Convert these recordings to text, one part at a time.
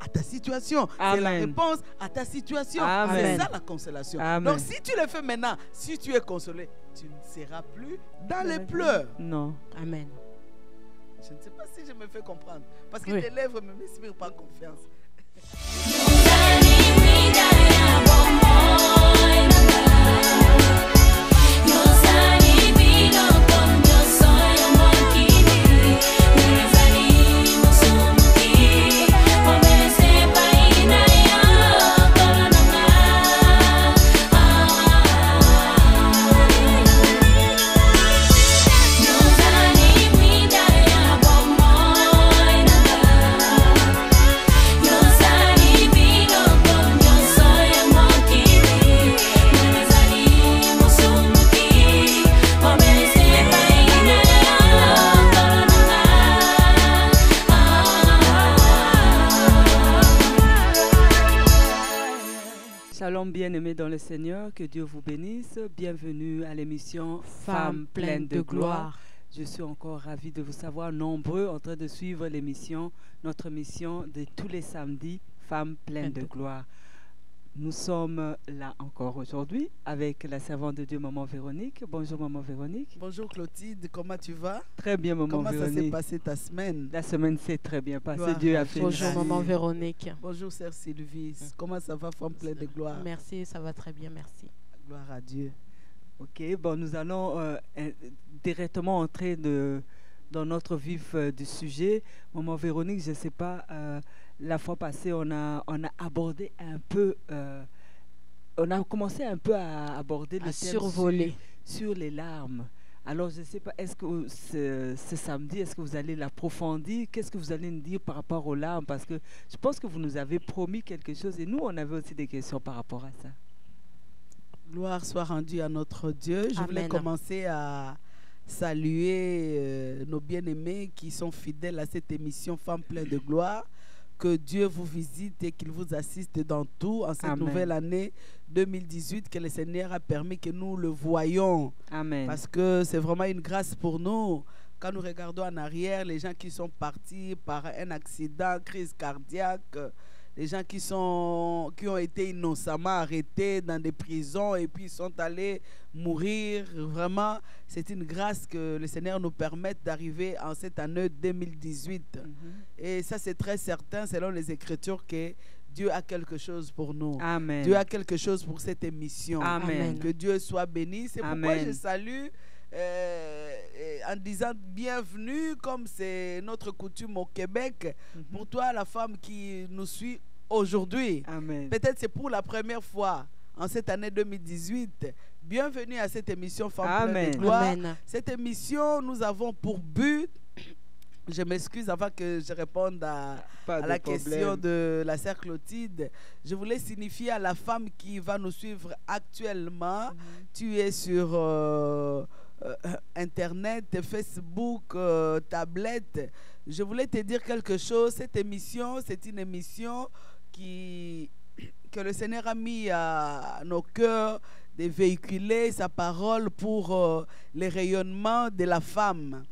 à ta situation. Amen. C'est la réponse à ta situation. Amen. C'est ça la consolation. Amen. Donc si tu le fais maintenant, si tu es consolé, tu ne seras plus dans les pleurs. Non. Amen. Je ne sais pas si je me fais comprendre. Parce que Oui. tes lèvres ne m'inspirent pas confiance. Shalom bien-aimés dans le Seigneur, que Dieu vous bénisse. Bienvenue à l'émission Femmes pleines de gloire. Je suis encore ravie de vous savoir nombreux en train de suivre l'émission, notre mission de tous les samedis, Femmes pleines de gloire. Nous sommes là encore aujourd'hui avec la servante de Dieu, Maman Véronique. Bonjour Maman Véronique. Bonjour Clotilde, comment tu vas? Très bien Maman Comment Véronique. ça s'est passé ta semaine? La semaine s'est très bien passée. Gloire Dieu à a fait Dieu. Bonjour grâce. Maman Véronique. Bonjour Sœur Sylvie, comment ça va, femme pleine de gloire? Merci, ça va très bien, merci. Gloire à Dieu. Ok, bon, nous allons directement entrer dans notre vif du sujet. Maman Véronique, je ne sais pas, la fois passée, on a abordé un peu, on a commencé un peu à aborder le thème survoler sur les larmes. Alors, je ne sais pas, est-ce que ce samedi, est-ce que vous allez l'approfondir? Qu'est-ce que vous allez nous dire par rapport aux larmes? Parce que je pense que vous nous avez promis quelque chose et nous, on avait aussi des questions par rapport à ça. Gloire soit rendue à notre Dieu. Je voulais Amen. commencer à saluer nos bien-aimés qui sont fidèles à cette émission Femmes pleines de gloire. Que Dieu vous visite et qu'il vous assiste dans tout en cette Amen. nouvelle année 2018 que le Seigneur a permis que nous le voyions. Amen. Parce que c'est vraiment une grâce pour nous. Quand nous regardons en arrière, les gens qui sont partis par un accident, crise cardiaque, les gens qui ont été innocemment arrêtés dans des prisons et puis sont allés mourir. Vraiment, c'est une grâce que le Seigneur nous permette d'arriver en cette année 2018. Et ça, c'est très certain, selon les Écritures, que Dieu a quelque chose pour nous. Amen. Dieu a quelque chose pour cette émission. Amen. Que Dieu soit béni. C'est pourquoi Amen. je salue en disant bienvenue, comme c'est notre coutume au Québec, pour toi, la femme qui nous suit aujourd'hui. Amen. Peut-être c'est pour la première fois en cette année 2018. Bienvenue à cette émission Femmes pleines de gloire. Amen. Cette émission, nous avons pour but, je m'excuse avant que je réponde à la question de la sœur Clotilde. Je voulais signifier à la femme qui va nous suivre actuellement, tu es sur Internet, Facebook, tablette. Je voulais te dire quelque chose. Cette émission, c'est une émission que le Seigneur a mis à nos cœurs de véhiculer sa parole pour les rayonnements de la femme.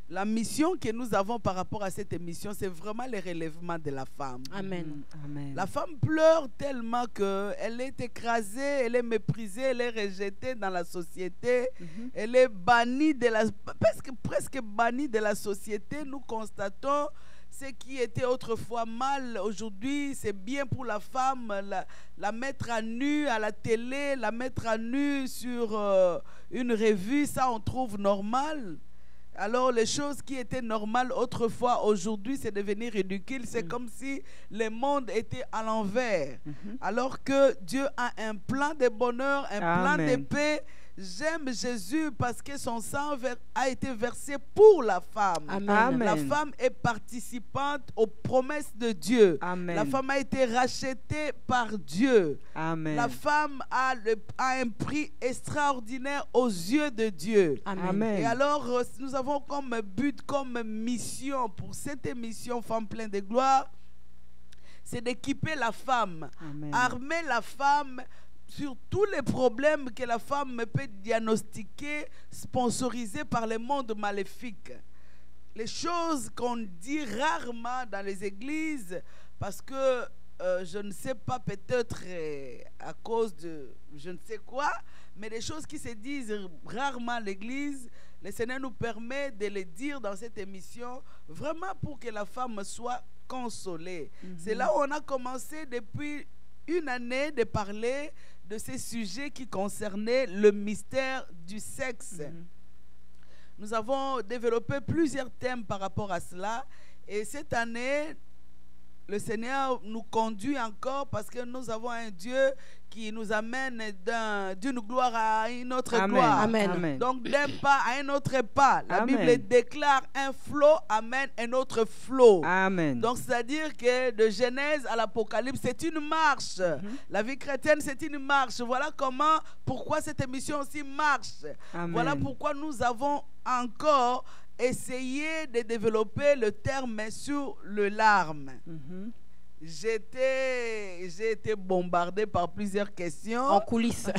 La mission que nous avons par rapport à cette émission, c'est vraiment le relèvement de la femme. Amen. Amen. La femme pleure tellement qu'elle est écrasée, elle est méprisée, elle est rejetée dans la société. Elle est bannie de la, presque bannie de la société. Nous constatons ce qui était autrefois mal, aujourd'hui, c'est bien pour la femme, la mettre à nu à la télé, la mettre à nu sur une revue, ça on trouve normal. Alors les choses qui étaient normales autrefois, aujourd'hui, c'est devenu ridicule. C'est comme si le monde était à l'envers. Alors que Dieu a un plan de bonheur, un plan de paix. J'aime Jésus parce que son sang a été versé pour la femme. Amen. La femme est participante aux promesses de Dieu. Amen. La femme a été rachetée par Dieu. Amen. La femme a un prix extraordinaire aux yeux de Dieu. Amen. Et alors, nous avons comme but, comme mission pour cette émission Femmes pleines de gloire, c'est d'équiper la femme, Amen. armer la femme sur tous les problèmes que la femme peut diagnostiquer, sponsorisés par le monde maléfique. les choses qu'on dit rarement dans les églises, parce que je ne sais pas, peut-être à cause de je ne sais quoi, mais des choses qui se disent rarement à l'église, le Seigneur nous permet de les dire dans cette émission, vraiment pour que la femme soit consolée. C'est là où on a commencé depuis une année de parler de ces sujets qui concernaient le mystère du sexe. Nous avons développé plusieurs thèmes par rapport à cela, et cette année, le Seigneur nous conduit encore parce que nous avons un Dieu qui nous amène d'une gloire à une autre gloire. Amen. Amen. Donc d'un pas à un autre pas. La Amen. Bible déclare un flot amène un autre flot. Amen. Donc c'est-à-dire que de Genèse à l'Apocalypse, c'est une marche. La vie chrétienne, c'est une marche. Voilà pourquoi cette émission aussi marche. Amen. Voilà pourquoi nous avons encore essayé de développer le terme sur le larme. J'ai été bombardée par plusieurs questions En coulisses.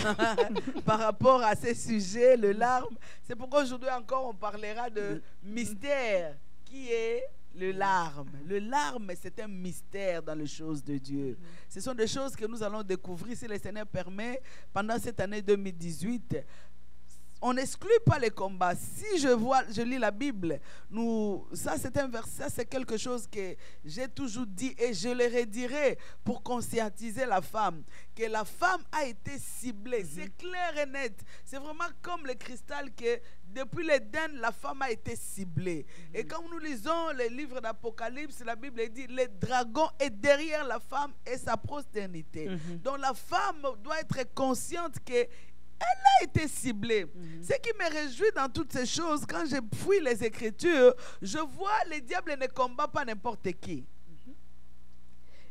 par rapport à ces sujets, le larme. C'est pourquoi aujourd'hui encore on parlera de mystère qui est le larme. Le larme, c'est un mystère dans les choses de Dieu. Ce sont des choses que nous allons découvrir, si le Seigneur permet, pendant cette année 2018. On n'exclut pas les combats. Si je lis la Bible, ça c'est un verset, c'est quelque chose que j'ai toujours dit et je le redirai pour conscientiser la femme, que la femme a été ciblée. C'est clair et net. C'est vraiment comme le cristal que depuis l'Éden, la femme a été ciblée. Et quand nous lisons les livres d'Apocalypse, la Bible dit le dragon est derrière la femme et sa postérité. Donc la femme doit être consciente que elle a été ciblée. Ce qui me réjouit dans toutes ces choses, quand je fouille les Écritures, je vois le diable ne combat pas n'importe qui.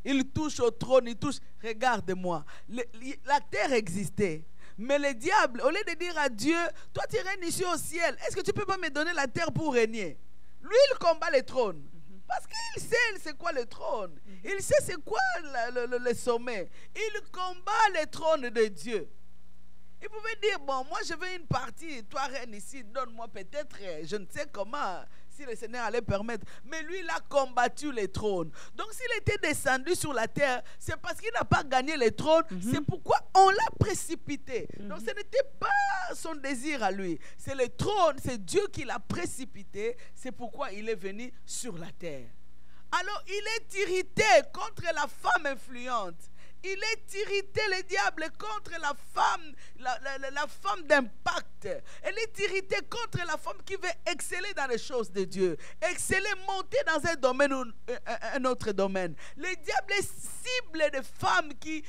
Il touche au trône, il touche. Regarde-moi, la terre existait. Mais le diable, au lieu de dire à Dieu, toi tu règnes ici au ciel, est-ce que tu ne peux pas me donner la terre pour régner? Lui, il combat le trône. Parce qu'il sait c'est quoi le trône. Il sait c'est quoi le sommet. Il combat le trône de Dieu. Il pouvait dire, bon, moi je veux une partie, toi reine ici, donne-moi peut-être, je ne sais comment, si le Seigneur allait permettre. Mais lui, il a combattu les trônes. Donc s'il était descendu sur la terre, c'est parce qu'il n'a pas gagné les trônes, c'est pourquoi on l'a précipité. Donc ce n'était pas son désir à lui, c'est le trône, c'est Dieu qui l'a précipité, c'est pourquoi il est venu sur la terre. Alors il est irrité contre la femme influente. Il est irrité, le diable, contre la femme d'impact. Elle est irritée contre la femme qui veut exceller dans les choses de Dieu. Exceller, monter dans un domaine ou un autre domaine. Le diable cible des femmes qui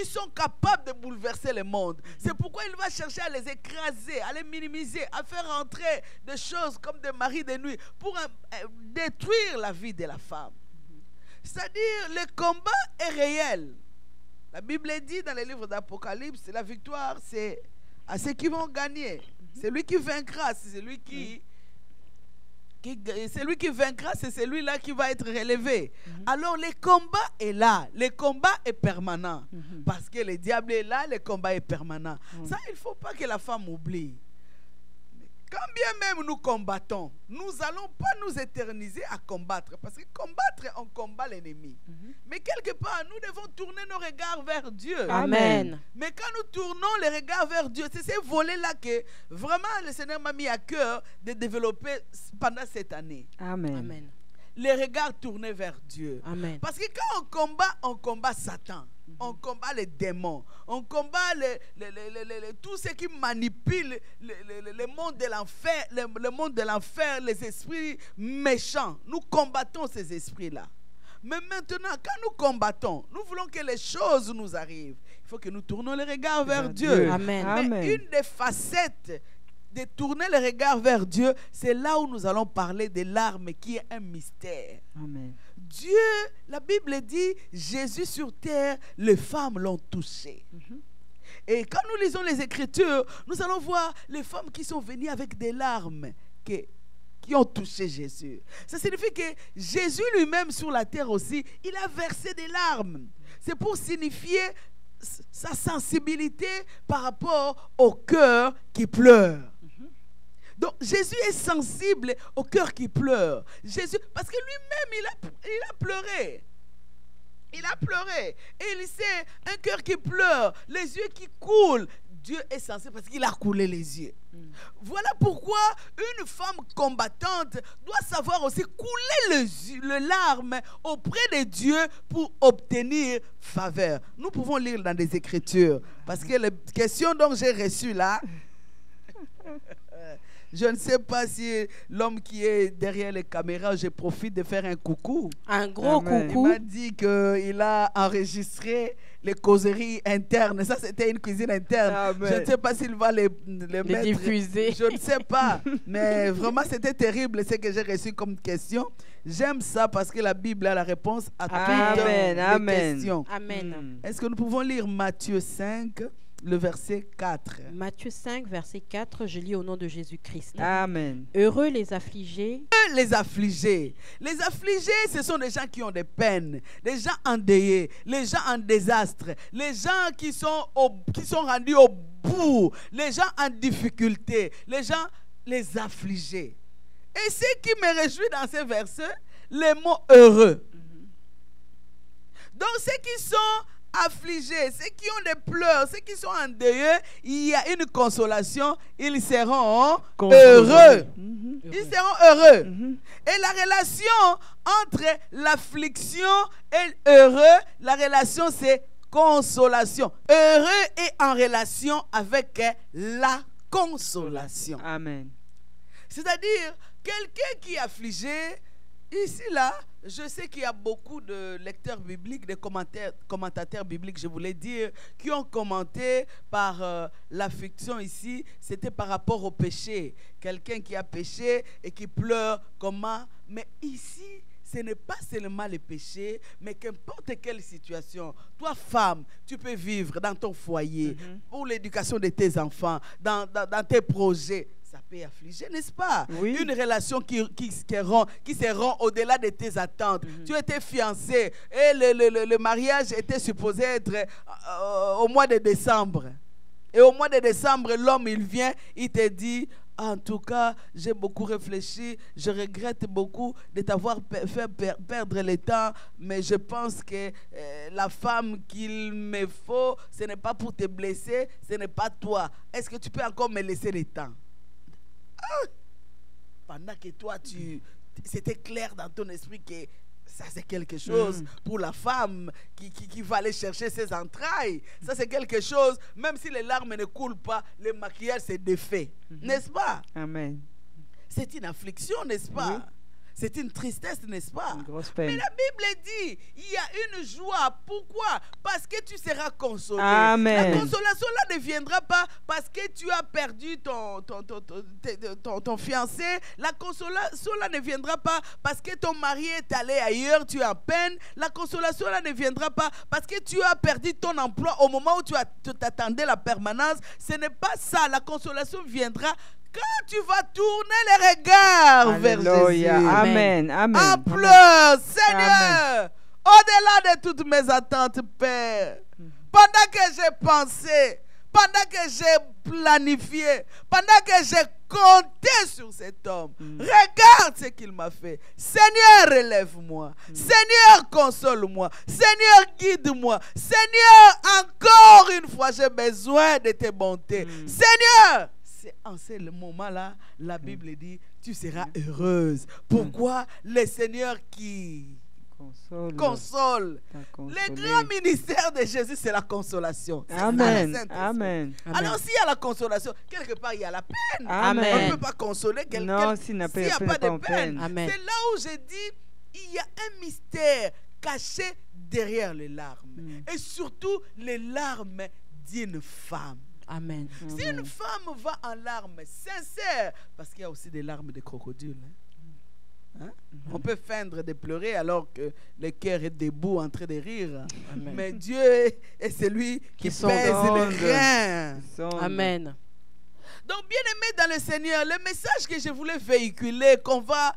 sont capables de bouleverser le monde. C'est pourquoi il va chercher à les écraser, à les minimiser, à faire entrer des choses comme des maris de nuit pour détruire la vie de la femme. C'est-à-dire, le combat est réel. La Bible dit dans les livres d'Apocalypse, la victoire, c'est à ceux qui vont gagner. C'est lui qui vaincra, c'est celui qui vaincra, c'est celui-là qui va être relevé. Alors, le combat est là. Le combat est permanent. Parce que le diable est là, le combat est permanent. Ça, il ne faut pas que la femme oublie. Quand bien même nous combattons, nous n'allons pas nous éterniser à combattre. Parce que combattre, on combat l'ennemi. Mais quelque part, nous devons tourner nos regards vers Dieu. Amen. Mais quand nous tournons les regards vers Dieu, c'est ces volets-là que vraiment le Seigneur m'a mis à cœur de développer pendant cette année. Amen. Amen. Les regards tournés vers Dieu. Amen. Parce que quand on combat Satan. On combat les démons, on combat tout ce qui manipule le monde de l'enfer, le monde de l'enfer, les esprits méchants. Nous combattons ces esprits-là. Mais maintenant, quand nous combattons, nous voulons que les choses nous arrivent. Il faut que nous tournons les regards vers Dieu. Amen. Mais Amen. une des facettes de tourner les regards vers Dieu, c'est là où nous allons parler des larmes qui est un mystère. Amen. Dieu, la Bible dit, Jésus sur terre, les femmes l'ont touché. Et quand nous lisons les Écritures, nous allons voir les femmes qui sont venues avec des larmes qui ont touché Jésus. Ça signifie que Jésus lui-même sur la terre aussi, il a versé des larmes. C'est pour signifier sa sensibilité par rapport au cœur qui pleure. Donc Jésus est sensible au cœur qui pleure. Jésus, parce que lui-même, il a pleuré. Il a pleuré. Et il sait, un cœur qui pleure, les yeux qui coulent. Dieu est sensible parce qu'il a coulé les yeux. Voilà pourquoi une femme combattante doit savoir aussi couler le larme auprès de Dieu pour obtenir faveur. Nous pouvons lire dans des Écritures. Parce que les questions dont j'ai reçues là... Je ne sais pas si l'homme qui est derrière les caméras, je profite de faire un coucou. Un gros Amen. coucou. Il m'a dit qu'il a enregistré les causeries internes. Ça, c'était une cuisine interne. Amen. Je ne sais pas s'il va les Les mettre. diffuser. Je ne sais pas. Mais vraiment, c'était terrible ce que j'ai reçu comme question. J'aime ça parce que la Bible a la réponse à toutes Amen, les amen. questions. Amen. Est-ce que nous pouvons lire Matthieu 5, le verset 4? Matthieu 5, verset 4, je lis au nom de Jésus-Christ. Amen. Heureux les affligés, Les affligés. Les affligés, ce sont des gens qui ont des peines, les gens endeuillés, les gens en désastre, les gens qui sont rendus au bout, les gens en difficulté, les affligés. Et ce qui me réjouit dans ces versets, les mots heureux. Donc ceux qui sont affligés, ceux qui ont des pleurs, ceux qui sont endeuillés, il y a une consolation, ils seront heureux. Ils seront heureux. Et la relation entre l'affliction et heureux, la relation c'est consolation. Heureux est en relation avec la consolation. Amen. C'est-à-dire, quelqu'un qui est affligé, ici, là, je sais qu'il y a beaucoup de lecteurs bibliques, de commentateurs bibliques, je voulais dire, qui ont commenté par l'affliction ici, c'était par rapport au péché. Quelqu'un qui a péché et qui pleure, comment? Mais ici, ce n'est pas seulement le péché, mais qu'importe quelle situation. Toi, femme, tu peux vivre dans ton foyer, pour l'éducation de tes enfants, dans tes projets. Ça peut affliger, n'est-ce pas? Oui. Une relation qui se rend au-delà de tes attentes. Tu étais fiancé et le mariage était supposé être au mois de décembre. Et au mois de décembre, l'homme, il vient, il te dit... En tout cas, j'ai beaucoup réfléchi. Je regrette beaucoup de t'avoir fait perdre le temps. Mais je pense que la femme qu'il me faut, ce n'est pas pour te blesser, ce n'est pas toi. Est-ce que tu peux encore me laisser le temps? Pendant que toi, c'était clair dans ton esprit que ça c'est quelque chose pour la femme qui va aller chercher ses entrailles. Ça c'est quelque chose, même si les larmes ne coulent pas, le maquillage s'est défait. N'est-ce pas? Amen. C'est une affliction, n'est-ce pas? Oui. C'est une tristesse, n'est-ce pas? Une grosse Mais peine. la Bible dit, il y a une joie. Pourquoi? Parce que tu seras consolé. Amen. La consolation là ne viendra pas parce que tu as perdu ton fiancé. La consolation là ne viendra pas parce que ton mari est allé ailleurs, tu es en peine. La consolation là ne viendra pas parce que tu as perdu ton emploi au moment où tu t'attendais la permanence. Ce n'est pas ça. La consolation viendra quand tu vas tourner les regards vers Jésus. Amen. Amen. En pleurs, Seigneur, au-delà de toutes mes attentes, Père, pendant que j'ai pensé, pendant que j'ai planifié, pendant que j'ai compté sur cet homme, regarde ce qu'il m'a fait. Seigneur, relève-moi. Seigneur, console-moi. Seigneur, guide-moi. Seigneur, encore une fois, j'ai besoin de tes bontés. Seigneur, en ce moment-là, la Bible dit, tu seras heureuse. Pourquoi? Le Seigneur qui console. Le grand ministère de Jésus, c'est la consolation. Amen. Amen. Alors, s'il y a la consolation, quelque part, il y a la peine. Amen. On ne peut pas consoler quelqu'un Non, s'il n'y a s'il n'y a pas de peine. Amen. C'est là où j'ai dit, il y a un mystère caché derrière les larmes. Et surtout, les larmes d'une femme. Amen. Si une femme va en larmes sincères, parce qu'il y a aussi des larmes de crocodile, hein? On peut feindre de pleurer alors que le cœur est debout en train de rire. Amen. Mais Dieu est celui qui sonde. pèse les reins. Amen. Donc, bien aimé dans le Seigneur, le message que je voulais véhiculer, qu'on va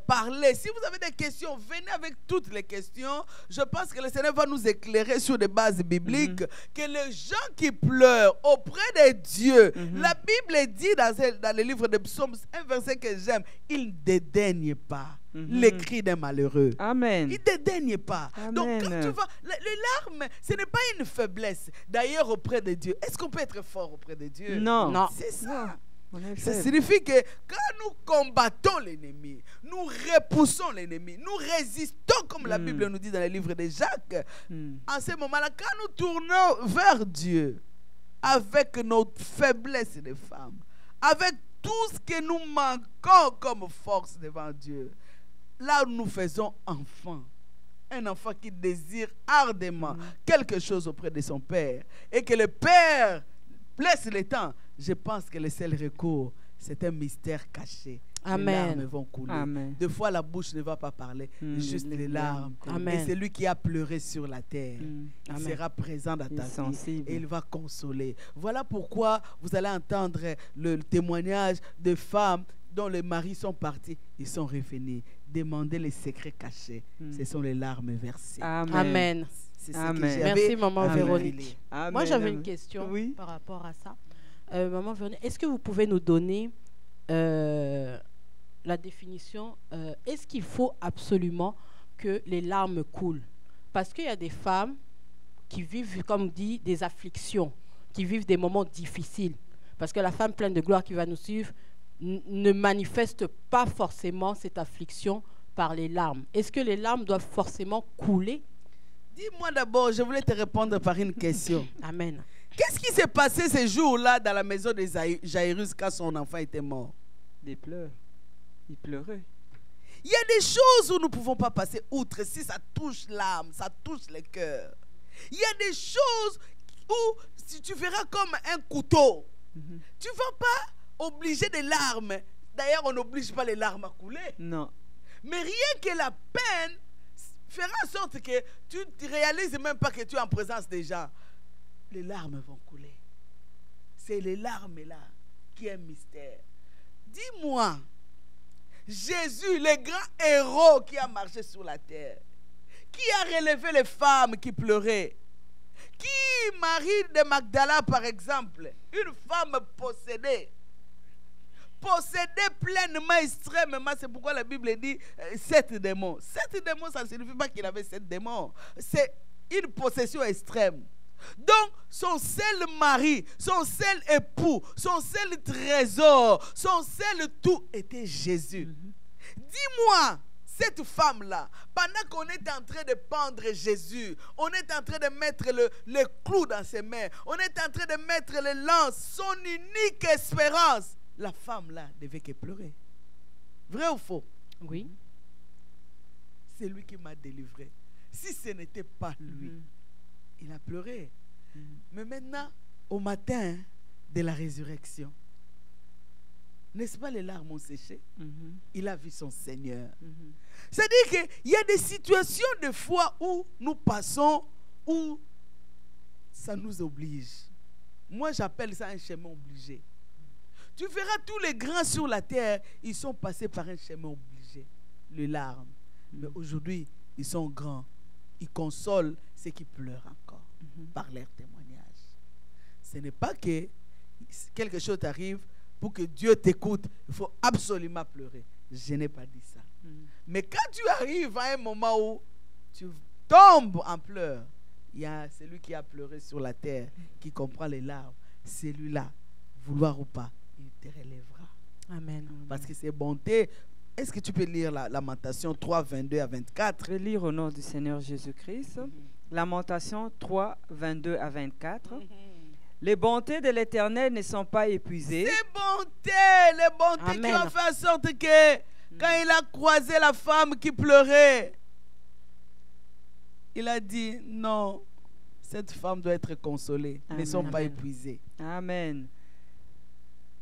parler, si vous avez des questions, venez avec toutes les questions. Je pense que le Seigneur va nous éclairer sur des bases bibliques, que les gens qui pleurent auprès de Dieu, la Bible dit dans le livre de Psaumes, un verset que j'aime, il ne dédaigne pas les cris des malheureux. Amen. Il ne dédaigne pas. Amen. Donc, quand tu vas, les larmes, ce n'est pas une faiblesse. D'ailleurs, auprès de Dieu, est-ce qu'on peut être fort auprès de Dieu? Non. Non. C'est ça. On est Ça faible. signifie que quand nous combattons l'ennemi, nous repoussons l'ennemi, nous résistons, comme la Bible nous dit dans le livre de Jacques, en ce moment-là, quand nous tournons vers Dieu, avec notre faiblesse de femmes, avec tout ce que nous manquons comme force devant Dieu, là nous faisons enfant. Un enfant qui désire ardemment quelque chose auprès de son père. Et que le père laisse le temps. Je pense que le seul recours, c'est un mystère caché. Amen. Les larmes vont couler. Amen. Des fois, la bouche ne va pas parler, juste les larmes. Amen. Et celui qui a pleuré sur la terre, il Amen. sera présent dans Il ta est vie sensible. et il va consoler. Voilà pourquoi vous allez entendre le témoignage de femmes dont les maris sont partis, ils sont revenus. Demander les secrets cachés. Ce sont les larmes versées. Amen. Amen. C'est ce Amen. que j'avais Merci, maman révélé. Véronique. Amen. Moi, j'avais Amen. une question Oui. par rapport à ça. Maman Véronique, est-ce que vous pouvez nous donner la définition? Est-ce qu'il faut absolument que les larmes coulent? Parce qu'il y a des femmes qui vivent, comme dit, des afflictions, qui vivent des moments difficiles. Parce que la femme pleine de gloire qui va nous suivre ne manifeste pas forcément cette affliction par les larmes. Est-ce que les larmes doivent forcément couler? Dis-moi d'abord, je voulais te répondre par une question. Amen. Qu'est-ce qui s'est passé ce jour-là dans la maison de Jairus quand son enfant était mort? Des pleurs. Il pleurait. Il y a des choses où nous ne pouvons pas passer outre si ça touche l'âme, ça touche le cœur. Il y a des choses où si tu verras comme un couteau, tu ne vas pas obliger des larmes. D'ailleurs, on n'oblige pas les larmes à couler. Non. Mais rien que la peine fera en sorte que tu ne réalises même pas que tu es en présence des gens. Les larmes vont couler. C'est les larmes là qui est un mystère. Dis-moi, Jésus, le grand héros qui a marché sur la terre, qui a relevé les femmes qui pleuraient, qui, Marie de Magdala par exemple, une femme possédée pleinement, extrêmement, c'est pourquoi la Bible dit 7 démons. 7 démons, ça ne signifie pas qu'il avait 7 démons. C'est une possession extrême. Donc, son seul mari, son seul époux, son seul trésor, son seul tout était Jésus. Dis-moi, cette femme-là, pendant qu'on est en train de pendre Jésus, on est en train de mettre le clou dans ses mains, on est en train de mettre le lance, son unique espérance, la femme-là devait que pleurer. Vrai ou faux? Oui. C'est lui qui m'a délivré. Si ce n'était pas lui, il a pleuré. Mais maintenant, au matin de la résurrection, n'est-ce pas, les larmes ont séché? Il a vu son Seigneur. C'est-à-dire qu'il y a des situations de foi où nous passons, où ça nous oblige. Moi, j'appelle ça un chemin obligé. Tu verras tous les grands sur la terre, ils sont passés par un chemin obligé, les larmes. Mais aujourd'hui, ils sont grands. Ils consolent ceux qui pleurent encore par leur témoignage. Ce n'est pas que quelque chose t'arrive pour que Dieu t'écoute, il faut absolument pleurer. Je n'ai pas dit ça. Mais quand tu arrives à un moment où tu tombes en pleurs, il y a celui qui a pleuré sur la terre, qui comprend les larmes. Celui-là, vouloir ou pas, il te relèvera. Amen. Parce que c'est bonté. Est-ce que tu peux lire la Lamentation 3, 22 à 24? Je vais lire au nom du Seigneur Jésus-Christ. Lamentation 3, 22 à 24. Les bontés de l'Éternel ne sont pas épuisées. Les bontés qui ont fait en sorte que quand il a croisé la femme qui pleurait, il a dit non, cette femme doit être consolée. Elles ne sont pas épuisées. Amen.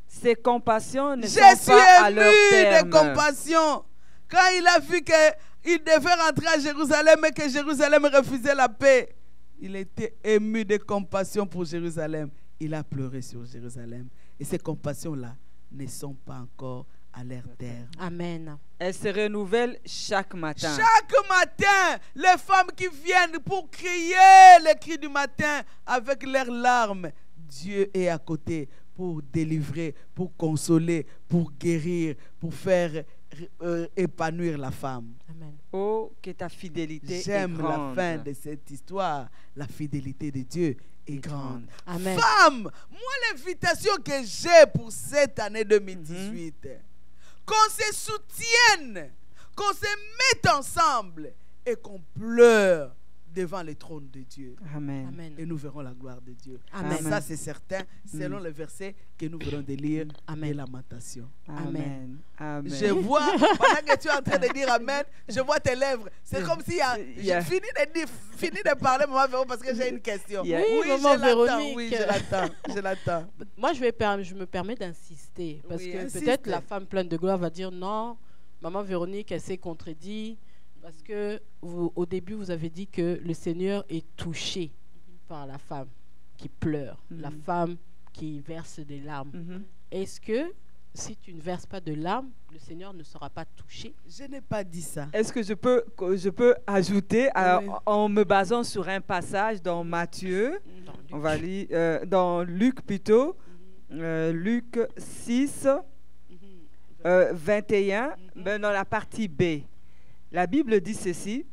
Ses compassions ne sont Jésus pas à est leur ému terme. de compassion. Quand il a vu qu'il devait rentrer à Jérusalem et que Jérusalem refusait la paix, il était ému de compassion pour Jérusalem. il a pleuré sur Jérusalem. Et ces compassions-là ne sont pas encore à leur terme. Amen. Elle se renouvelle chaque matin. Chaque matin, les femmes qui viennent pour crier les cris du matin avec leurs larmes, Dieu est à côté pour délivrer, pour consoler, pour guérir, pour faire épanouir la femme. Amen. Oh, que ta fidélité est J'aime la grande. fin de cette histoire. La fidélité de Dieu est grande. Amen. Femme, moi l'invitation que j'ai pour cette année 2018, qu'on se soutienne, qu'on se mette ensemble et qu'on pleure devant le trône de Dieu. Amen. Amen. Et nous verrons la gloire de Dieu. Amen. Ça, c'est certain, selon le verset que nous venons de lire Amen. des Lamentations. Amen. Amen. Je vois, pendant que tu es en train de dire Amen, je vois tes lèvres. C'est comme si j'ai fini de parler, Maman Véro, parce que j'ai une question. Yeah. Oui, Oui, Maman je l'attends. Véronique. Oui, je l'attends. Moi, je me permets d'insister. Parce Oui, que insiste. peut-être la femme pleine de gloire va dire non, Maman Véronique, elle s'est contredit. Parce que au début, vous avez dit que le Seigneur est touché par la femme qui pleure, la femme qui verse des larmes. Est-ce que si tu ne verses pas de larmes, le Seigneur ne sera pas touché? Je n'ai pas dit ça. Est-ce que je peux ajouter, Oui. en me basant sur un passage dans Matthieu, on va lire, dans Luc plutôt, Luc 6, 21, ben dans la partie B. La Bible dit ceci: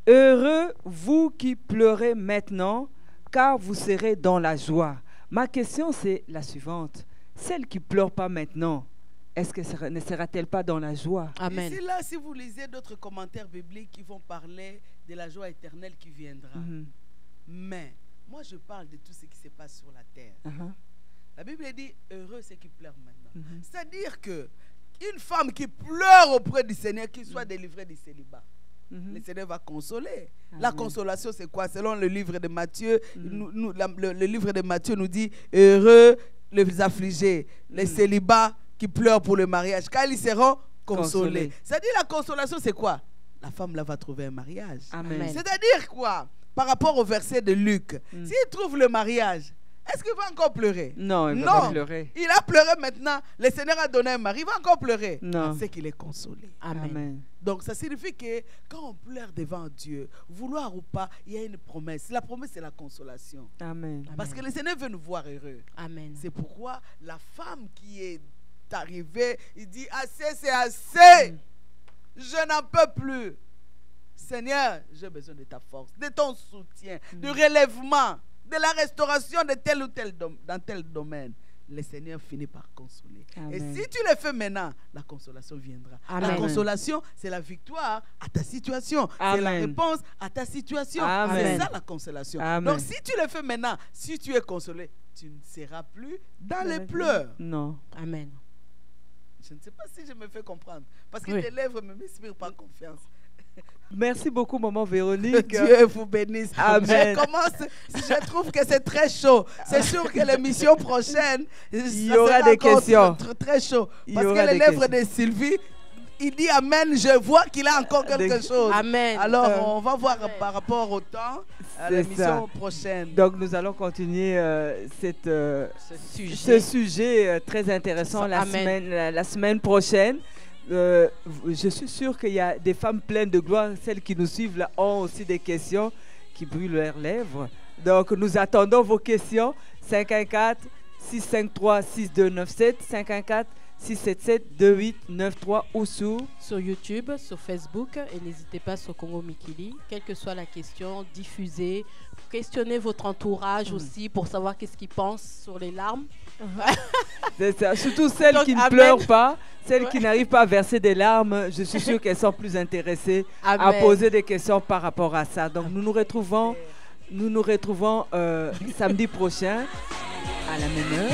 heureux vous qui pleurez maintenant, car vous serez dans la joie. Ma question, c'est la suivante. Celle qui ne pleure pas maintenant, est-ce que ne sera-t-elle pas dans la joie? Amen. Ici, là, si vous lisez d'autres commentaires bibliques qui vont parler de la joie éternelle qui viendra. Mais, moi, je parle de tout ce qui se passe sur la terre. La Bible dit, heureux ceux qui pleurent maintenant. C'est-à-dire que une femme qui pleure auprès du Seigneur, qu'il soit délivrée du célibat, le Seigneur va consoler. La consolation, c'est quoi? Selon le livre de Matthieu, le livre de Matthieu nous dit, heureux les affligés, les célibats qui pleurent pour le mariage, car ils seront consolés. C'est-à-dire la consolation, c'est quoi? La femme là va trouver un mariage. Amen. C'est-à-dire quoi? Par rapport au verset de Luc, s'il trouve le mariage, est-ce qu'il va encore pleurer? Non, il va pas pleurer. Il a pleuré maintenant. Le Seigneur a donné un mari. Il va encore pleurer. Non. C'est qu'il est consolé. Amen. Amen. Donc, ça signifie que quand on pleure devant Dieu, vouloir ou pas, il y a une promesse. La promesse, c'est la consolation. Amen. Parce que le Seigneur veut nous voir heureux. Amen. C'est pourquoi la femme qui est arrivée, il dit, assez, c'est assez. Je n'en peux plus. Seigneur, j'ai besoin de ta force, de ton soutien, du relèvement, de la restauration de tel ou tel dans tel domaine. Le Seigneur finit par consoler. Amen. Et si tu le fais maintenant, la consolation viendra. Amen. La consolation, c'est la victoire à ta situation. C'est la Amen. réponse à ta situation. Amen. C'est ça la consolation. Amen. Donc si tu le fais maintenant, si tu es consolé, tu ne seras plus dans les pleurs. Non. Amen. Je ne sais pas si je me fais comprendre. Parce que Oui. tes lèvres ne m'inspirent pas confiance. Merci beaucoup, Maman Que Véronique. Dieu vous bénisse. Amen. Je trouve que c'est très chaud. C'est sûr que l'émission prochaine, Il y aura des questions. Très chaud. Il y Parce aura que les des lèvres questions. de Sylvie, il dit Amen. Je vois qu'il a encore quelque chose. Amen. Alors, on va voir par rapport au temps à C'est l'émission prochaine. Donc, nous allons continuer ce sujet très intéressant Amen. la semaine prochaine. Je suis sûr qu'il y a des femmes pleines de gloire. Celles qui nous suivent là ont aussi des questions qui brûlent leurs lèvres. Donc, nous attendons vos questions. 514-653-6297, 514-677-2893 ou sur YouTube, sur Facebook, et n'hésitez pas sur Congo Mikili, quelle que soit la question, diffusez, questionnez votre entourage aussi pour savoir qu'est-ce qu'ils pensent sur les larmes. C'est ça. Surtout celles Donc, qui ne amen. pleurent pas, celles qui n'arrivent pas à verser des larmes. Je suis sûre qu'elles sont plus intéressées à Amen. poser des questions par rapport à ça. Donc nous nous retrouvons samedi prochain à la même heure.